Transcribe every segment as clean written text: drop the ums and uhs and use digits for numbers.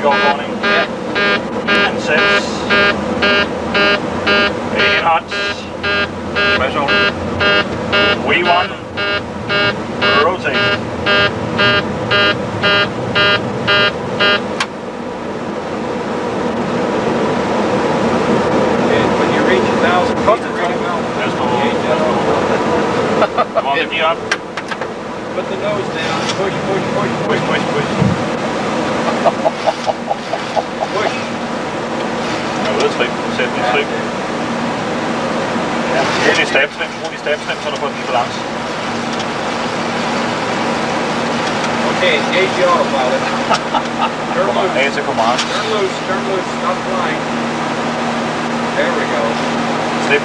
takeoff warning. And sets. 18 knots. Threshold. V1. Rotate. And when you reach 1,000 feet, Come on, lift me up. put the nose down. Push, push, push, push, push, push. Push. Jeg er ude at trippe. Sæt den trip. Rolig stabsving, så du får den i balance. Okay, engage the autopilot. Turn loose. A til command. Turn loose, stop flying. There we go. Slip.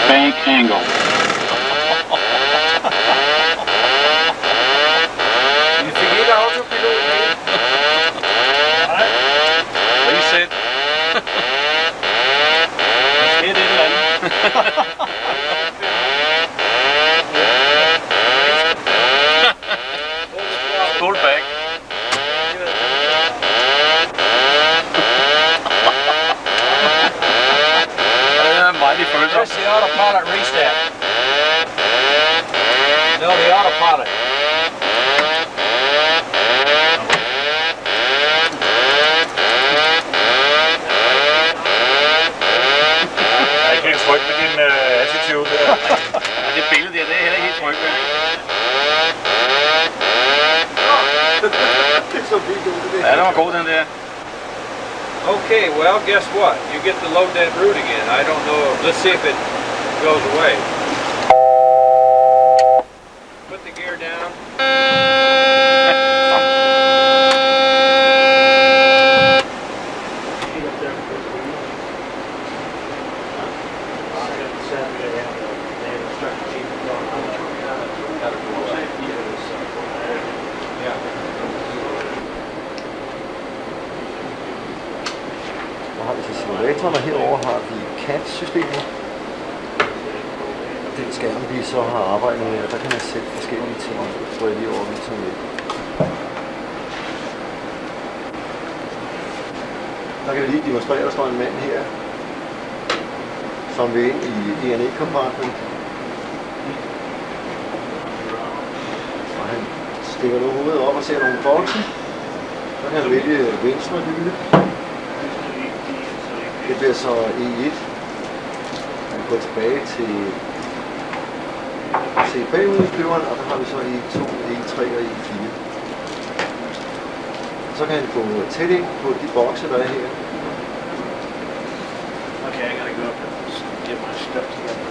Bank angle. You forget autopilot. Reset. Måske det et eller andet. Pull back. Press the autopilot reset. No, the autopilot. Jeg kan ikke trykke med din attitude der. Det billede der, det er heller ikke helt trygt. Ja, den var god den der. Okay, well, guess what? You get to load that root again. I don't know. Let's see if it goes away. Put the gear down. Har vi så simulatoren, og herover har vi CAD-systemet. Den skærm, vi så har arbejdet med, og der kan man sætte forskellige ting. Jeg tror, jeg lige overviser med. Der kan vi lige demonstrere, der står en mand her, som vil ind i DNA-compartment. Og han stikker nu hovedet op og ser nogle bokse. Så kan han vælge venstre hylde. Det bliver så E1. Han går tilbage til se bagud i flyveren, og der har vi så E2, E3 og E4. Så kan han gå tæt ind på de bokse, der er her. Okay, I gotta go up and get my stuff together.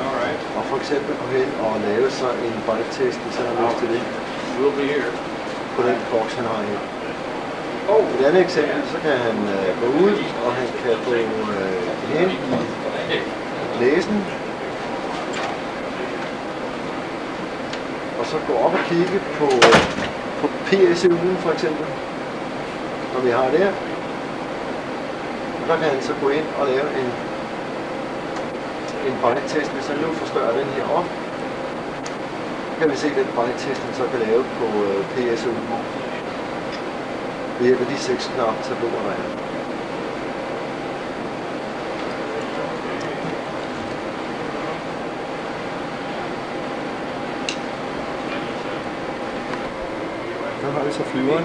Alright. Og for eksempel gå hen og lave sig en bike-test, hvis han har lyst til det. We'll be here. På den boks, han har her. Et andet eksempel, så kan han gå ud, og han kan gå hen i næsen. Og så gå op og kigge på PSU'en for eksempel, som vi har der. Og der kan han så gå ind og lave en bike-test, hvis han nu forstørrer den her op. Så kan vi se den bike-test, han så kan lave på PSU'en. Ved hjælp af de 6 knap-tabloer, der er. Så har vi så flyveren,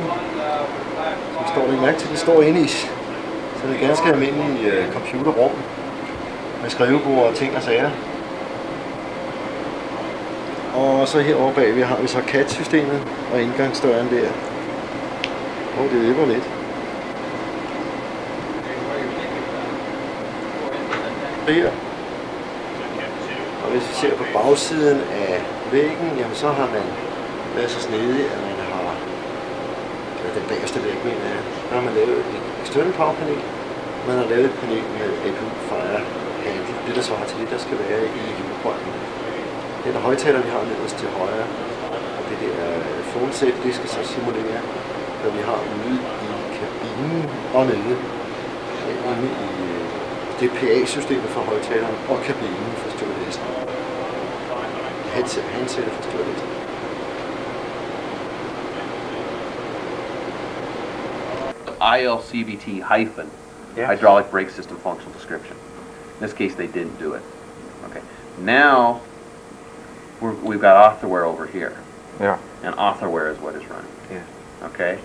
som står der mærke til, den står inde i. Så det er ganske almindelig computerrum med skrivebord og ting og sager. Og så herovre bagved har vi så CAD-systemet og indgangsdøren der. Det vipper lidt. Der. Og hvis vi ser på bagsiden af væggen, jamen så har man været så snedig, at man har den bagerste væg, mener jeg. Der har man lavet et external power panel. Man har lavet et panel med APU fire handle. Det der svarer til det, der skal være i hjulbrønden. Den højtaler, vi har nederst til højre, og det der phone set, det skal så simulere, hvad vi har ude i kabinen og nede inde i DPA-systemet for højtaleren og kabinen for stewardesen. Headset er forstyrret. ILCVT hyphen hydraulic brake system functional description. In this case, they didn't do it. Okay. Now we've got authorware over here. Yeah. And authorware is what is running. Yeah. Okay.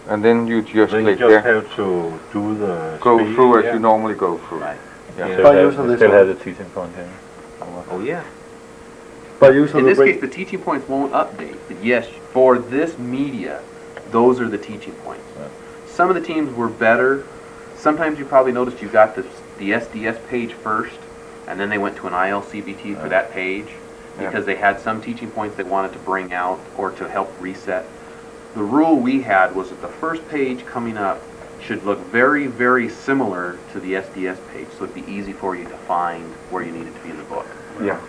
And then you just Then click you just there. have to do the Go speed, through as yeah. you normally go through. Right. Yeah. Still By have- using this still one. have the teaching point here. Oh yeah. By using In the this brake. case, the teaching points won't update, but yes, for this media, those are the teaching points. Yeah. Some of the teams were better. Sometimes you probably noticed you got the SDS page first, and then they went to an ILCBT for that page, because they had some teaching points they wanted to bring out or to help reset. The rule we had was that the first page coming up should look very, very similar to the SDS page, so it'd be easy for you to find where you needed to be in the book. Yeah.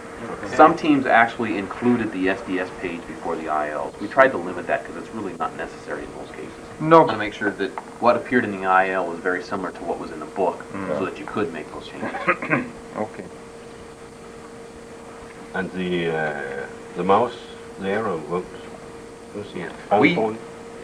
Some teams actually included the SDS page before the ILs. We tried to limit that because it's really not necessary in most cases. No. To make sure that what appeared in the IL was very similar to what was in the book, so that you could make those changes. Okay. And the mouse, the arrow works. Yeah.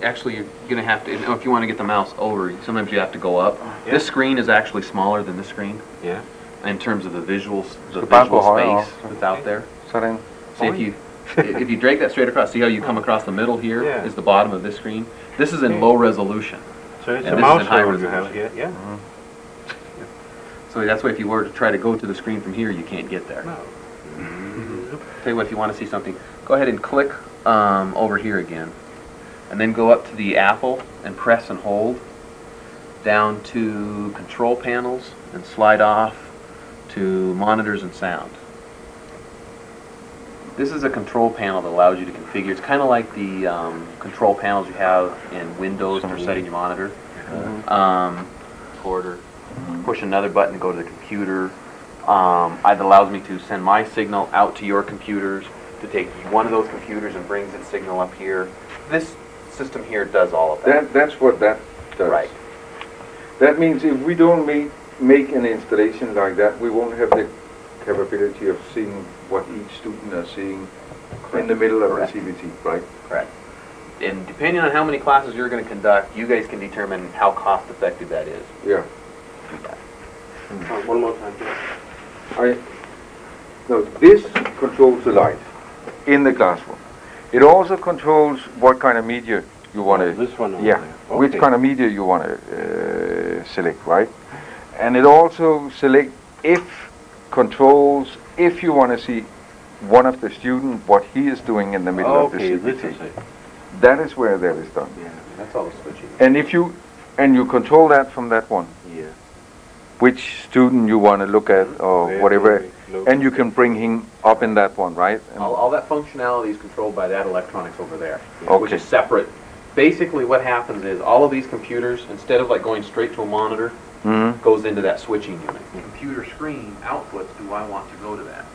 Actually, you're going to have to, if you want to get the mouse over, sometimes you have to go up. Yeah. This screen is actually smaller than this screen Yeah. in terms of the visuals, the Så bare gå visual højere space op. that's out there. Sådan. See if you drag that straight across, see how you come across the middle here is Yeah. the bottom of this screen. This is in low resolution. So it's And a this is mouse in high arrow you have resolution. here. Yeah. So that's why if you were to try to go to the screen from here, you can't get there. No. Tell you what, if you want to see something, go ahead and click over here again. And then go up to the apple and press and hold down to control panels and slide off to monitors and sound. This is a control panel that allows you to configure. It's kind of like the control panels you have in Windows for setting your monitor. Recorder. Push another button to go to the computer. It allows me to send my signal out to your computers, to take one of those computers and brings its signal up here. This system here does all of that. That's what that does. Right. That means if we don't make an installation like that, we won't have the capability of seeing what each student is seeing in the middle of Correct. the CBT, right? Correct. And depending on how many classes you're going to conduct, you guys can determine how cost effective that is. Yeah. One more time. No, this controls the light in the classroom. It also controls what kind of media you want to. This one over Yeah. there. Which Okay. kind of media you want to select, right? And it also select controls if you want to see one of the students what he is doing in the middle of the Okay, CBT. this is it. That is where that is done. Yeah. That's all the switching. And if you control that from that one, Yeah. which student you want to look at or Where whatever, do we look? and you can bring him up in that one, right? And All that functionality is controlled by that electronics over there, which Okay. is separate. Basically what happens is all of these computers, instead of like going straight to a monitor, Mhm. goes into that switching unit. The computer screen outputs, do I want to go to that?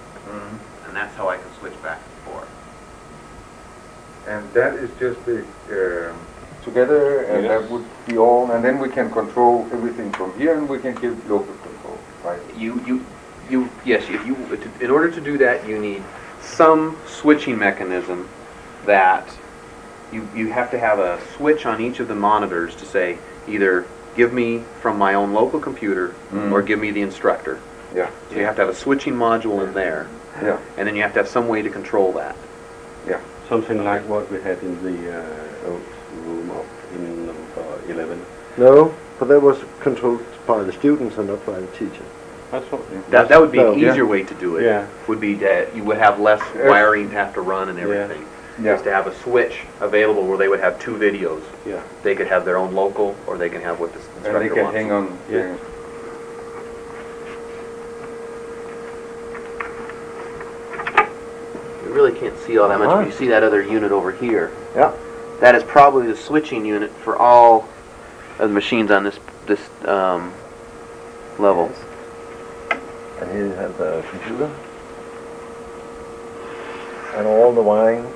And that's how I can switch back and forth. And that is just the together, and Yes. that would be all, and then we can control everything from here, and we can give local control, right? Yes, in order to do that, you need some switching mechanism that you have to have a switch on each of the monitors to say either give me from my own local computer or give me the instructor. Yeah, So you have to have a switching module in there, yeah, and then you have to have some way to control that. yeah. Something like what we had in the old room in number 11. No, but that was controlled by the students and not by the teacher. That's what. That would be No, an yeah. easier way to do it. Yeah. Would be that you would have less wiring to have to run and everything. Yeah. Is to have a switch available where they would have two videos. Yeah. They could have their own local, or they can have what the And they instructor can wants. hang on. Yeah. You really can't see all that much, but you see that other unit over here. Yeah. That is probably the switching unit for all of the machines on this level. And here you have the computer and all the wiring.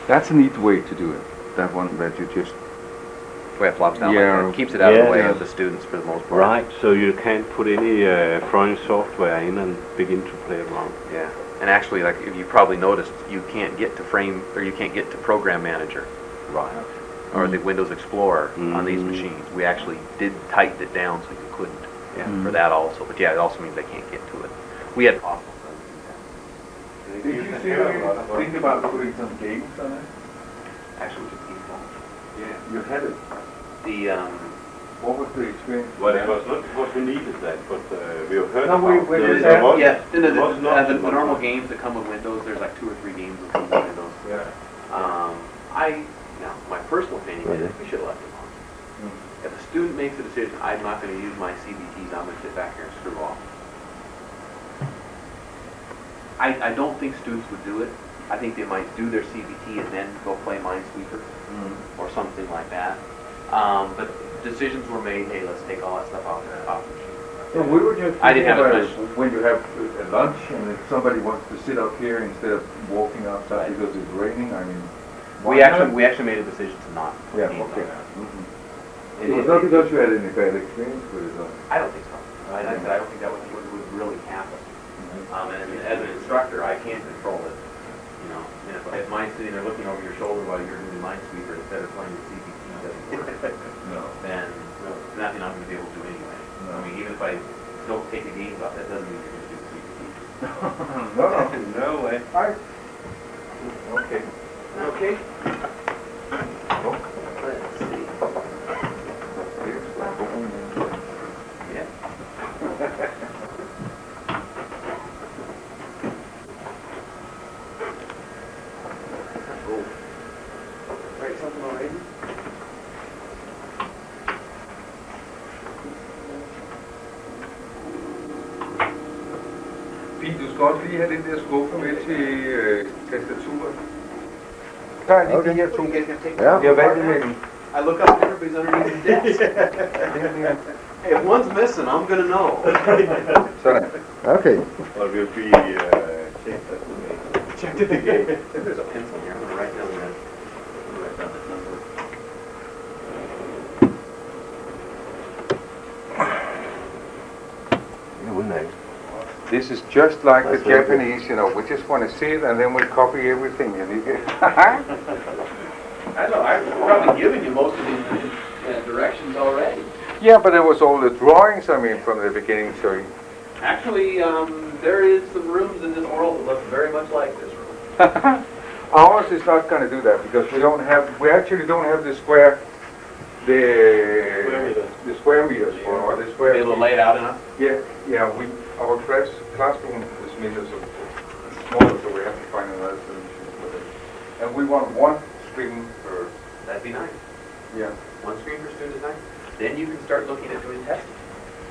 That's a neat way to do it. That one that you just Where it flops down Yeah. like that. It keeps it out of the way Yeah. of the students for the most part. Right, so you can't put any foreign software in and begin to play around. Yeah. And actually, like if you probably noticed, you can't get to frame, or you can't get to Program Manager. Right. Or the Windows Explorer on these machines. We actually did tighten it down so you couldn't for that also. But yeah, it also means they can't get to it. We had possible. Did you seriously think about putting some games on it? Actually, we took people. Yeah. You had it. The What was the experience? Well, it was not because we needed that, but we have heard No, we- about we there did there that. was- yeah, there was not the too much normal of games that come with Windows, there's like 2 or 3 games that come with Windows. Yeah. My personal opinion is we should have left it on. Mm. If a student makes a decision, I'm not going to use my CBTs, I'm going to sit back here and screw off. I don't think students would do it. I think they might do their CBT and then go play Minesweeper or something like that. But decisions were made, hey, let's take all that stuff off the machine. So we were just I didn't thinking have about as it when you have a lunch and if somebody wants to sit up here instead of walking outside Right. because it's raining, I mean. We actually made a decision to not put Yeah, games okay. on that. It was not because you had any bad experience with it, though. I don't think so. I don't think that would really happen. And as an instructor, I can't control it. You know, and if mine's sitting there looking over your shoulder while you're doing Minesweeper instead of playing the CBT doesn't work, No. then nothing I'm going to be able to do anyway. No. I mean, even if I don't take the games off, that doesn't mean you're going to do the CBT. No. No way. Okay. Okay. Oh. Let's see. Here's like opening. Yeah. Write something already? Pii, du skal også lige have den der skuffe med til tastaturet. Der er lige de her to. Ja. Jeg har valgt imellem. I look up, everybody's underneath the desk. Hey, if one's missing, I'm gonna know. Sådan. Okay. But we'll be checked at the Check the game. There's a pencil here. I'm gonna write down that. I'm gonna write down that number. This is just like That's the very good. Japanese, you know, we just want to see it and then we copy everything and you get I know. I've probably given you most of these directions already. Yeah, but there was all the drawings, I mean, from the beginning, so Actually, there is some rooms in this world that look very much like this room. ours is not going to do that because we actually don't have the square meters or the square. Be able to lay it out enough. Yeah, our classroom is meters of smaller, so we have to find another solution for it. And we want one screen per. That'd be nice. Yeah. One screen per student is nice. Then you can start looking at doing testing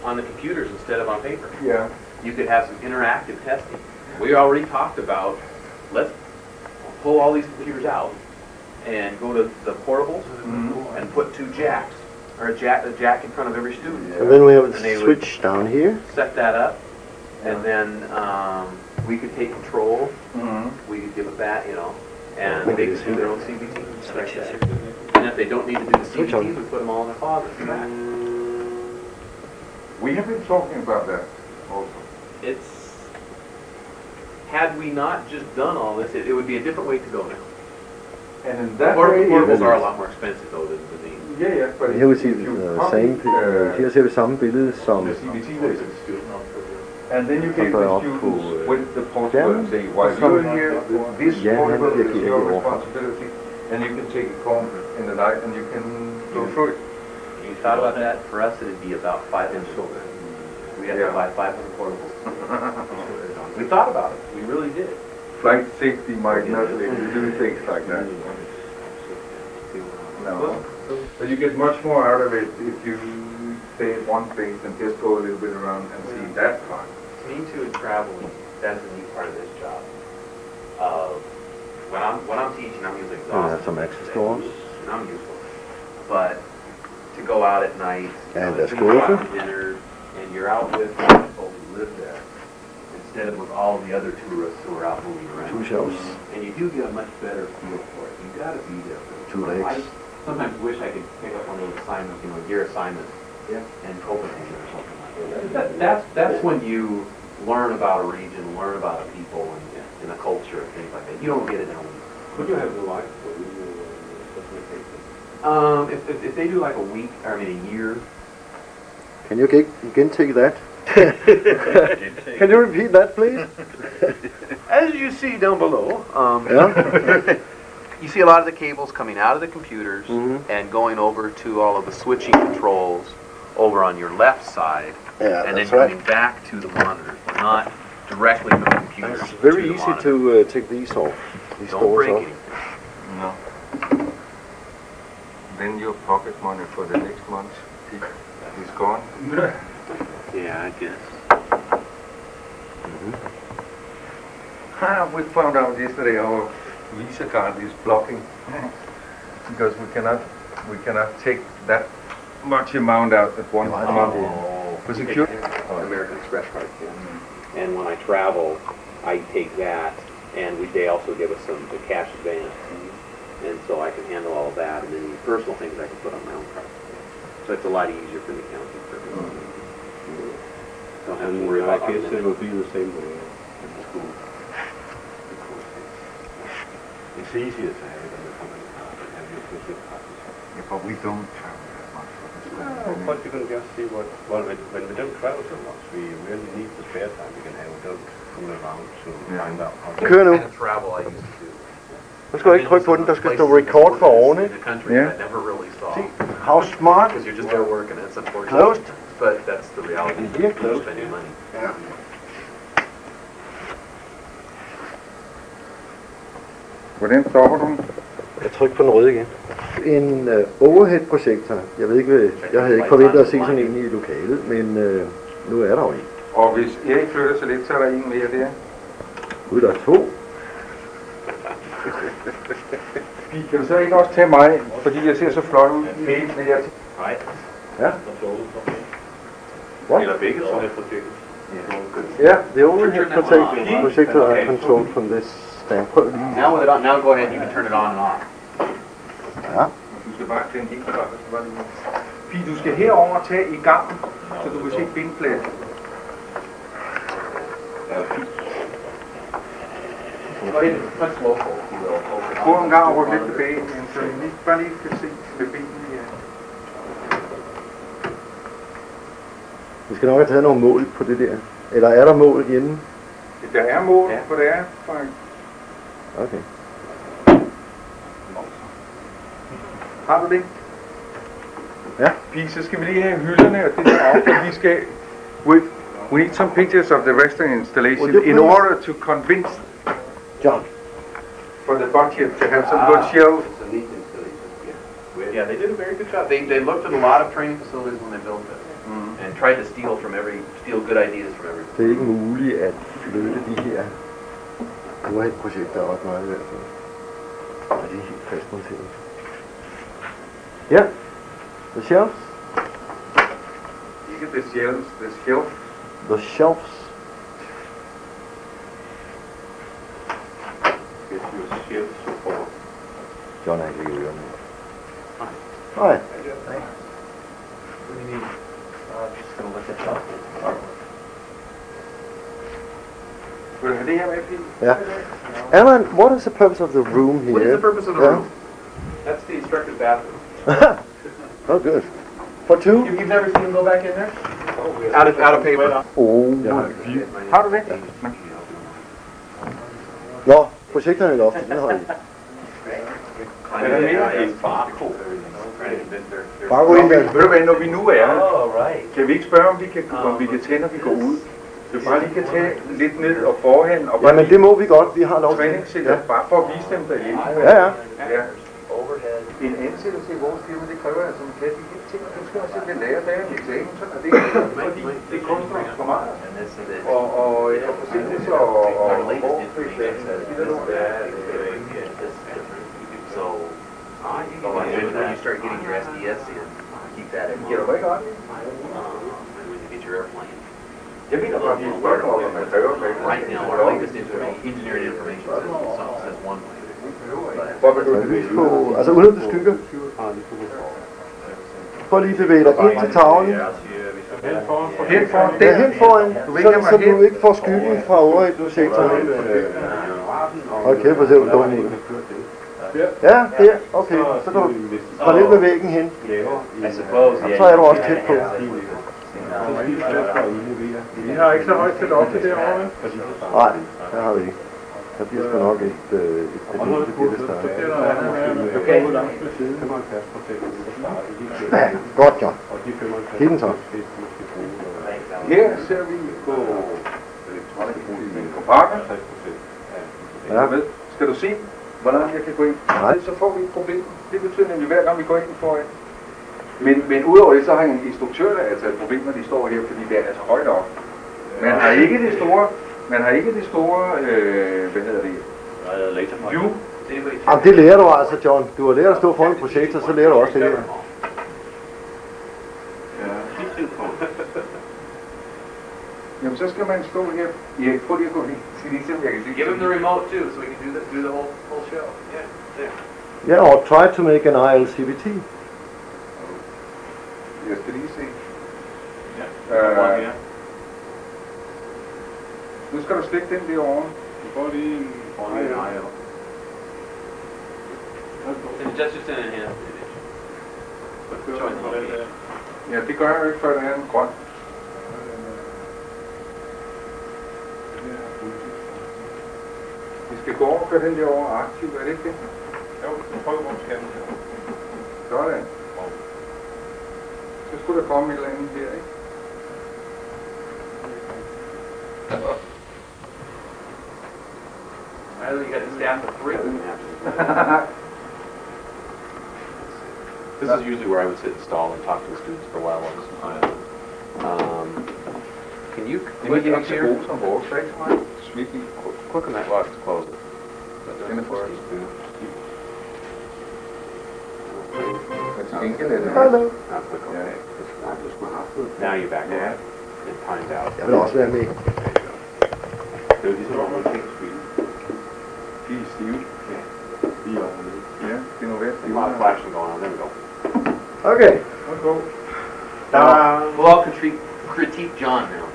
on the computers instead of on paper. Yeah. You could have some interactive testing. We already talked about, let's pull all these computers out and go to the portables and put 2 jacks, or a jack in front of every student. And then we have And they the would switch down here. set that up, and then we could take control. We could give it back, you know, and they could do their own CBT. And if they don't need to do the Switch on. CBT, we put them all in their closets. We have been talking about that also. It's, had we not just done all this, it would be a different way to go now. And in that way, Portables are a lot more expensive though than the yeah, but Here we if see you the copy, same, her ser vi samme billede som CBT with it, and then you Som give der er the op students på, with the portable and say, while som- you're here, this Ja, han portable bliver is kigget your over. responsibility, and you can take it home in the night and you can go through it. You thought about that? For us, it'd be about 500. We have to buy 500 portables. We thought about it. We really did. Flight safety might not let you do things like that. No. But you get much more out of it if you stay at one place and just go a little bit around and see that part. Me too, in traveling, that's a neat part of this job. When I'm teaching, I'm usually And have exhausted. some access doors. And I'm useful. But to go out at night, And to that's go cool. out to dinner, and you're out with people who live there, instead of with all the other tourists who are out moving around. 2 shelves. And you do get a much better feel for it. You got to be there for it. 2 legs. I sometimes wish I could pick up one of those assignments, you know, a year assignment in Copenhagen or something like that. That's when you learn about a region, learn about a people and a culture and things like that. You don't get it in a week. Would you have the life? If they do like a week, or I mean a year. Can you again take that? Can you repeat that, please? As you see down below, Yeah. you see a lot of the cables coming out of the computers and going over to all of the switching controls over on your left side, Yeah, and then that's right. coming back to the monitors, not directly from the computers. It's very to the easy monitor. to take these off. These Don't doors break off. anything. No. Then your pocket money for the next month is gone. Yeah, I guess. We found out yesterday our Visa card is blocking because we cannot take that much amount out at one month. For security. American Express card, yeah. And when I travel, I take that, and they also give us the cash advance, and so I can handle all of that, and then the personal things I can put on my own card. So it's a lot easier for the accounting purposes. Don't have to worry I about guess it will be the same way at the school. It's easier to have it on the company card than have your personal card. Yeah, but we don't travel that much for the school. No, but you can just see when we don't travel so much, we really need the spare time we can have. We don't fool around to find out how to Kør nu. The kind of travel I used to do. Nu skal du ikke trykke på den, der skal stå record for oven, In ikke? the country Yeah. I never really saw. How smart. Because you're just there working, it's unfortunate. Closed. But that's the reality. Here, You're closed. spending money. Ja. Hvordan stopper du? Jeg trykker på den røde igen. En overhead-projektor. Jeg ved ikke, jeg havde ikke forventet at se sådan en i lokalet, men nu er der jo en. Og hvis Erik flytter sig lidt, så er der en mere der. Gud, der er 2. Kan du så ikke også tage mig, fordi jeg ser så flot ud? Men jeg Nej. Ja. What? Eller begge så. Yeah, the overhead projector I control from this stand. Prøv lige. Now with it on, now go ahead, you can turn it on and off. Ja. Du skal bare tænde helt klart, så var det lige. Pii, du skal herover og tage i gangen, så du kan se bindpladsen. Go ahead, touch local, if you will. Prøv en gang at rykke lidt tilbage, så I lige, bare lige kan se med benene her. Vi skal nok have taget nogle mål på det der. Eller er der mål hjemme? Der er mål, for det er faktisk. Okay. Har du det? Ja. Pii, så skal vi lige have hylderne og det der op, og vi skal... We need some pictures of the restaurant installation in order to convince John. for the budget to have some good shelves. It's a neat installation. Yeah, they did a very good job. They looked at a lot of training facilities when they built it, and tried to steal good ideas from everybody. Det er ikke muligt at flytte de her overhead-projekter ret meget i hvert fald. Og de er helt fastmonteret. Ja. The shelves. Ikke the shelves, the shelf. The shelves. Guess your shield support. John er ikke i ørerne. Nej. What do you mean? I'm just going to look at that. Vil du have det her med, Pii? Yeah. Alan, what is the purpose of the room here? What is the purpose of the room? That's the instructor's bathroom. Oh, good. For 2? You've never seen him go back in there? Out of paper. Oh. Har du det? Nå, projekterne i loftet, det har I. Er der mere? En barcode. Bare gå ind der. Ved du hvad, når vi nu er her, Right. kan vi ikke spørge, om vi kan tage, når vi går ud? Så bare lige kan tage lidt ned og forhen, og bare Jamen, det må vi godt. Vi har lov til det. træningssætter, bare for at vise dem derhjemme. Ja, ja. Ja. En ansættelse i vores firma, det kræver altså en kan de helt ting, du skal også simpelthen lære der en eksamen, sådan at det er fordi det koster os for meget. Og forsinkelse og When you start getting your SDS in, keep that in giver mind. du ikke ret i? And when you get your airplane. Jeg mener bare, at vi er spørgsmål om at kræve lys på, altså uden at det skygger. Prøv lige at bevæge dig ind til tavlen. Helt foran Ja, der. helt foran, så du ikke får skyggen fra over i projektoren. Okay, for at se, hvor dum den er. Ja, der. Okay, så kan du parallelt med væggen hen. Og så er du også tæt på. Vi har ikke så højt til loftet derovre, vel? Nej, det har vi ikke. Der bliver sgu nok et panel, det bliver det større. Godt, John. Giv den så. Her ser vi på pakken. Ja. Skal du se, hvordan jeg kan gå ind? Nej. Så får vi et problem. Det betyder nemlig, hver gang vi går ind foran. Men udover det, så har en instruktør, der er taget problemer, de står her, fordi det er så højt op. Man har ikke det store, hvad hedder det? View. Jamen, det lærer du altså, John. Du har lært at stå foran en projektor, så lærer du også det her. Jamen, så skal man stå her. Erik, prøv lige at gå ind. Skal lige se, om jeg kan se. Give him the remote too, so we can do the whole show. Yeah, there. Yeah, or try to make an ILCBT. Jeg skal lige se. Nu skal du stikke den derovre. Du får lige en... Just in a hand. Ja, det gør jeg jo ikke, før der er en grøn. Vi skal gå over og køre den derovre aktiv, er det ikke det? Jo, så prøver vi måske den her. Sådan. Så skulle der komme et eller andet her, ikke? I think you got to staff of 3. This is usually where I would sit and stall and talk to the students for a while. Can you click up here? Click on that box to close it. Hallo. Now you're back on. It timed out. Jeg vil også være med. Det er jo ligesom om man tænker spil. De er stive. Lige over nede. Ja, det er noget værd. There's a lot of flashing going on. There we go. Okay. We'll all critique John now.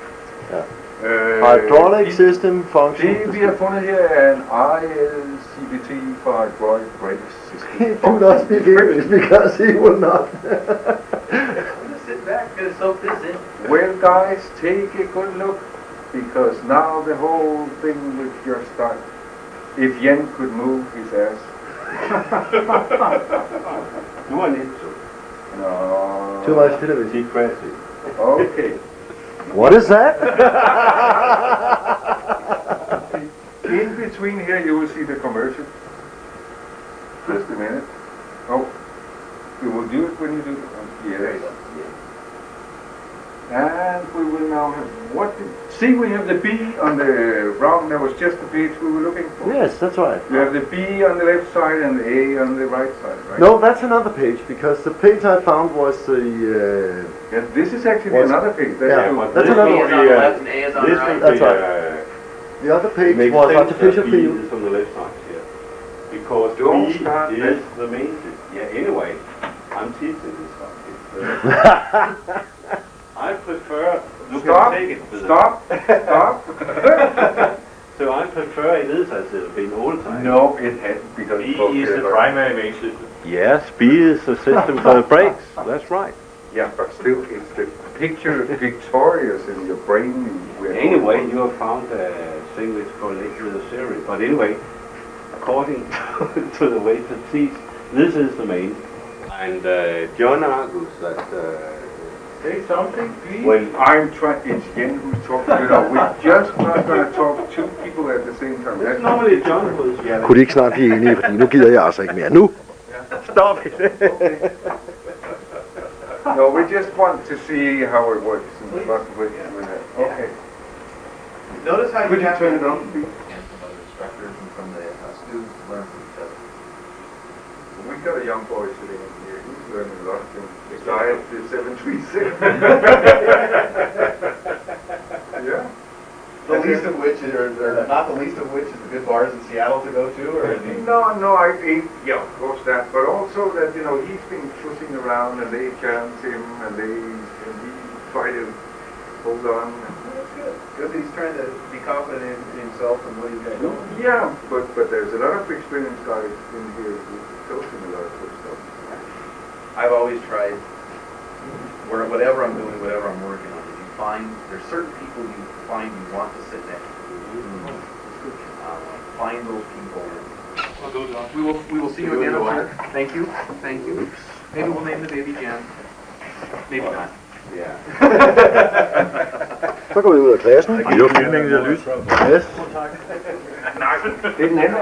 Hydraulic system function. Det vi har fundet her er en ILCBT for Hydraulic Brake System. He do not speak English because he will not. Sit back, get soak this in. Well guys, take a good look, because now the whole thing will just start. If Yen could move his ass. Nu er han ikke så. No. Too much television. He crazy. Okay. What is that? In between here you will see the commercial. Just a minute. Oh, we will do it when you do it. Yes. And we will now have see, we have the B on the round. That was just the page we were looking for. Yes, that's right. You have the B on the left side and the A on the right side, right? No, that's another page because the page I found was the. Yeah, this is actually another page. That's Yeah, true. that's B another is one. on the left and A is on the right. That's right. The other page was artificial field. is on the left side here. Because Don't B start is that. the main thing. Yeah, anyway, I'm teaching this subject. I prefer... Stop! Stop! Stop! So I prefer a ledsagerselskab all the time. No, it hasn't, because B is the primary main system. Yes, B is the system for the brakes. That's right. Yeah, but still, it's the picture victorious in your brain. Anyway, you have found a thing which correlates with the theory. But anyway, according to the way to teach, this is the main. And John argues that Say something, please. Well, I'm trying, it's Jen who's talking, you know, we're just not going to talk two people at the same time. it's normally John who's yelling. Kunne de ikke snart blive enige, fordi nu gider jeg altså ikke mere. Nu! Stop it! No, we just want to see how it works and what with that. Okay. Notice how Could you have turn to it on, from please? other instructors and from the students to learn from each other. We got a young boy sitting in here, he's learning a lot of things. Besides the 737. Yeah. The least of which, or not the least of which, is the good bars in Seattle to go to, or? No, yeah, of course that, but also that, you know, he's been pushing around and they challenge him and he try to hold on. That's good. Good that he's trying to be confident in himself and what he's got going. Yeah, but there's a lot of experienced guys in here who tells him a lot of good stuff. I've always tried, whatever I'm doing, whatever I'm working on, if you find, there's certain people you find you want to sit next to. Find those people. We will see you again. Thank you. Thank you. Maybe we'll name the baby Jen. Maybe not. Yeah. Så går vi ud af klassen. Det er filmningen, der lys. Yes. Det er den anden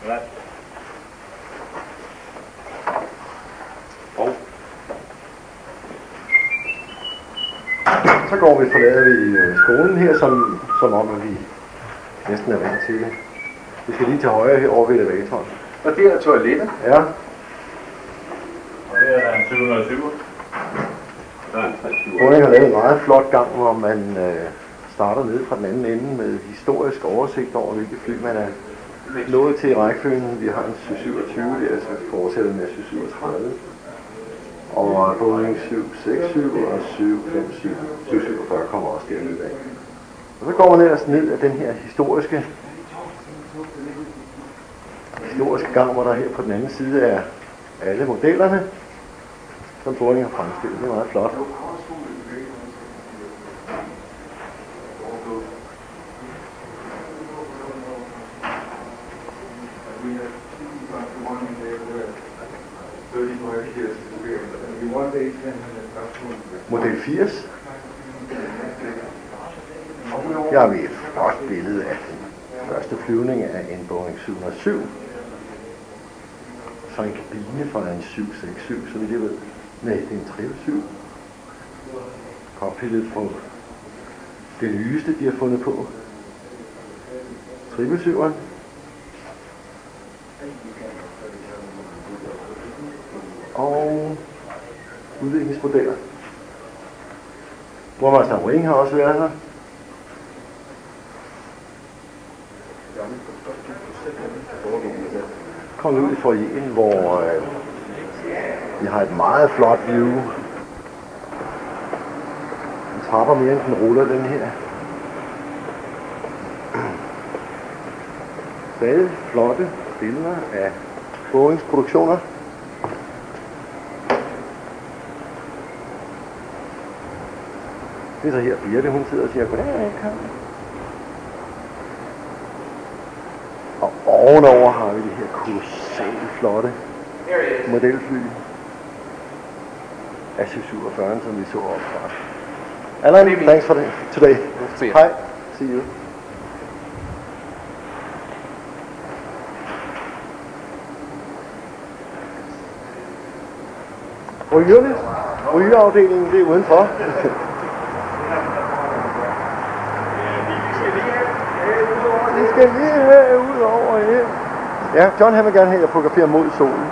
vej. Så går vi forlader vi skolen her, som om at vi næsten er vant til det. Vi skal lige til højre her over ved elevatoren. Og det er toilettet. Ja. Og her er der en 720. Boeing har lavet en meget flot gang, hvor man starter ned fra den anden ende med historisk oversigt over, hvilke fly man er nået til i rækkefølgen. Vi har en 727, det er altså fortsættet med 737. Og Boeing 767 og 757, 747 kommer også dernede af. Og så går man ellers ned af den her historiske gang, hvor der her på den anden side er alle modellerne, som Boeing har fremstillet. Det er meget flot. Model 80. Her har vi et flot billede af den første flyvning af en Boeing 707. Så en kabine fra en 767, så vidt jeg ved. Nej, det er en 777. Cockpittet på det nyeste, de har fundet på. 777'eren. Og udviklingsmodeller. Burmaster Wing har også været her. Kom ud i foyeren, hvor vi har et meget flot view. Den trapper mere end den ruller, den her. Stadig flotte billeder af Boeings produktioner. Det er så her Birte, hun sidder og siger, goddag, kom. Og ovenover har vi det her kolossalt flotte modelfly af 747, som vi så opfra. Alan, thanks for today. See you. Hi, see you. Rygeafdelingen, det er udenfor. De skal lige herudover her. Ja, John han vil gerne have, at jeg fotograferer mod solen.